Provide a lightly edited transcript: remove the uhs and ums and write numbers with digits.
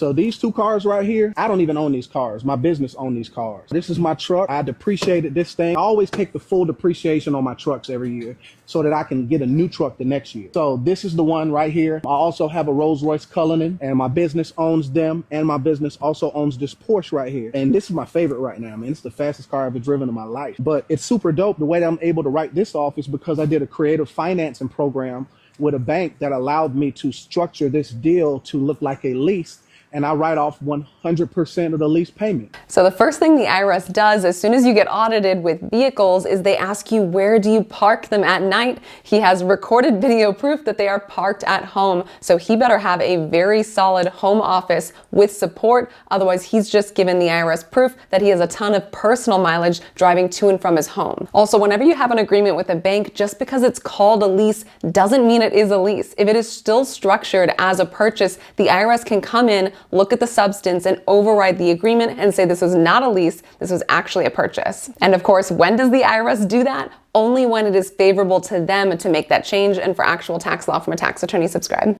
So these two cars right here, I don't even own these cars. My business owns these cars. This is my truck. I depreciated this thing. I always take the full depreciation on my trucks every year so that I can get a new truck the next year. So this is the one right here. I also have a Rolls-Royce Cullinan, and my business owns them, and my business also owns this Porsche right here. And this is my favorite right now, man. It's the fastest car I've ever driven in my life. But it's super dope. The way that I'm able to write this off is because I did a creative financing program with a bank that allowed me to structure this deal to look like a lease, and I write off 100% of the lease payment. So the first thing the IRS does as soon as you get audited with vehicles is they ask you, where do you park them at night? He has recorded video proof that they are parked at home, so he better have a very solid home office with support. Otherwise, he's just given the IRS proof that he has a ton of personal mileage driving to and from his home. Also, whenever you have an agreement with a bank, just because it's called a lease doesn't mean it is a lease. If it is still structured as a purchase, the IRS can come in, look at the substance, and override the agreement and say this is not a lease, this was actually a purchase. And of course, when does the IRS do that? Only when it is favorable to them to make that change. And for actual tax law from a tax attorney, subscribe.